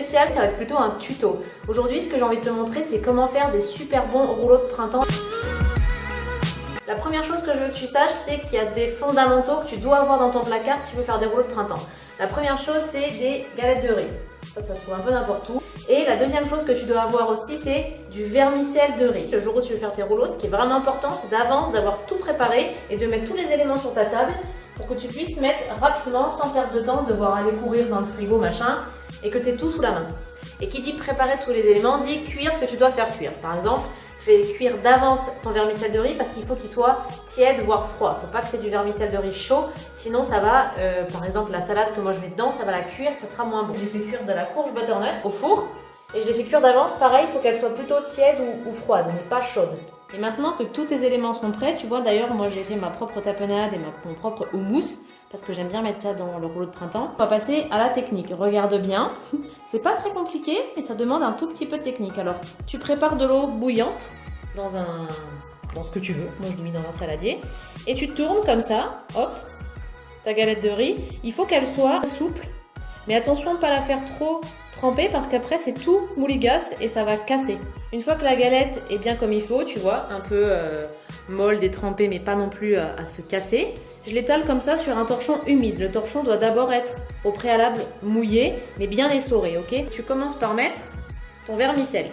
spécial, ça va être plutôt un tuto. Aujourd'hui, ce que j'ai envie de te montrer, c'est comment faire des super bons rouleaux de printemps. La première chose que je veux que tu saches, c'est qu'il y a des fondamentaux que tu dois avoir dans ton placard si tu veux faire des rouleaux de printemps. La première chose, c'est des galettes de riz. Ça se trouve un peu n'importe où. Et la deuxième chose que tu dois avoir aussi, c'est du vermicelle de riz. Le jour où tu veux faire tes rouleaux, ce qui est vraiment important, c'est d'avance, d'avoir tout préparé et de mettre tous les éléments sur ta table pour que tu puisses mettre rapidement, sans perdre de temps, devoir aller courir dans le frigo, machin, et que tu aies tout sous la main. Et qui dit préparer tous les éléments, dit cuire ce que tu dois faire cuire. Par exemple, fais cuire d'avance ton vermicelle de riz parce qu'il faut qu'il soit tiède, voire froid. Il ne faut pas que c'est du vermicelle de riz chaud, sinon ça va, par exemple la salade que moi je mets dedans, ça va la cuire, ça sera moins bon. J'ai fait cuire de la courge butternut au four et je l'ai fait cuire d'avance. Pareil, il faut qu'elle soit plutôt tiède ou froide, mais pas chaude. Et maintenant que tous tes éléments sont prêts, tu vois d'ailleurs moi j'ai fait ma propre tapenade et mon propre houmous parce que j'aime bien mettre ça dans le rouleau de printemps. On va passer à la technique, regarde bien, c'est pas très compliqué mais ça demande un tout petit peu de technique. Alors tu prépares de l'eau bouillante dans ce que tu veux, moi je l'ai mis dans un saladier et tu tournes comme ça, hop, ta galette de riz, il faut qu'elle soit souple mais attention de ne pas la faire trop tremper parce qu'après c'est tout mouligasse et ça va casser. Une fois que la galette est bien comme il faut, tu vois, un peu molle, détrempée mais pas non plus à se casser, je l'étale comme ça sur un torchon humide. Le torchon doit d'abord être au préalable mouillé mais bien essoré, ok? Tu commences par mettre ton vermicelle.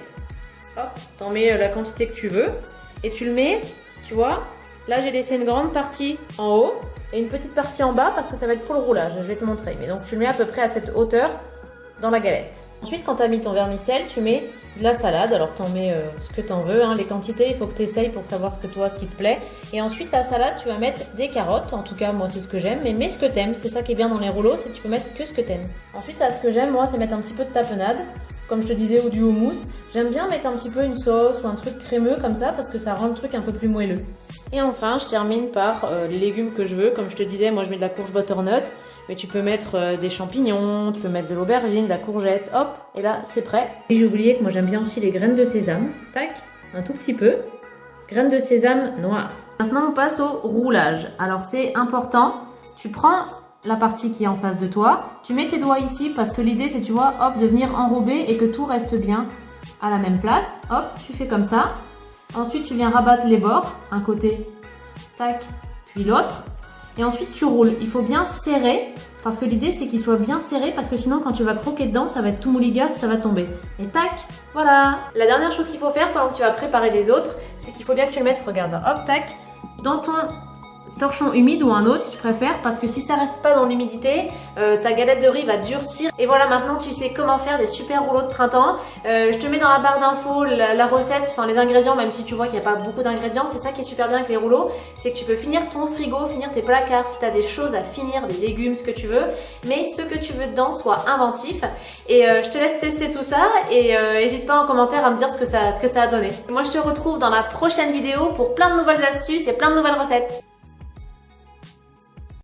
Hop, t'en mets la quantité que tu veux et tu le mets, tu vois, là j'ai laissé une grande partie en haut et une petite partie en bas parce que ça va être pour le roulage, je vais te montrer. Mais donc tu le mets à peu près à cette hauteur dans la galette. Ensuite, quand tu as mis ton vermicelle, tu mets de la salade. Alors, tu en mets ce que tu en veux. Hein. Les quantités, il faut que tu essayes pour savoir ce qui te plaît. Et ensuite, la salade, tu vas mettre des carottes. En tout cas, moi, c'est ce que j'aime. Mais mets ce que tu aimes. C'est ça qui est bien dans les rouleaux, c'est que tu peux mettre que ce que tu aimes. Ensuite, là, ce que j'aime, moi, c'est mettre un petit peu de tapenade. Comme je te disais, ou du houmous. J'aime bien mettre un petit peu une sauce ou un truc crémeux comme ça parce que ça rend le truc un peu plus moelleux. Et enfin, je termine par les légumes que je veux. Comme je te disais, moi, je mets de la courge butternut. Mais tu peux mettre des champignons, tu peux mettre de l'aubergine, de la courgette, hop, et là c'est prêt. Et j'ai oublié que moi j'aime bien aussi les graines de sésame, tac, un tout petit peu, graines de sésame noires. Maintenant on passe au roulage. Alors c'est important, tu prends la partie qui est en face de toi, tu mets tes doigts ici parce que l'idée c'est, tu vois, hop, de venir enrober et que tout reste bien à la même place. Hop, tu fais comme ça. Ensuite tu viens rabattre les bords, un côté, tac, puis l'autre. Et ensuite tu roules, il faut bien serrer parce que l'idée c'est qu'il soit bien serré parce que sinon quand tu vas croquer dedans ça va être tout mouligasse, ça va tomber. Et tac, voilà. La dernière chose qu'il faut faire pendant que tu vas préparer les autres, c'est qu'il faut bien que tu le mettes, regarde, hop, tac, dans ton torchon humide ou un autre si tu préfères parce que si ça reste pas dans l'humidité, ta galette de riz va durcir. Et voilà, maintenant tu sais comment faire des super rouleaux de printemps. Je te mets dans la barre d'infos la recette, enfin les ingrédients, même si tu vois qu'il n'y a pas beaucoup d'ingrédients. C'est ça qui est super bien avec les rouleaux, c'est que tu peux finir ton frigo, finir tes placards si tu as des choses à finir, des légumes, ce que tu veux, mais ce que tu veux dedans soit inventif. Et je te laisse tester tout ça et n'hésite pas en commentaire à me dire ce que ça a donné. Moi je te retrouve dans la prochaine vidéo pour plein de nouvelles astuces et plein de nouvelles recettes.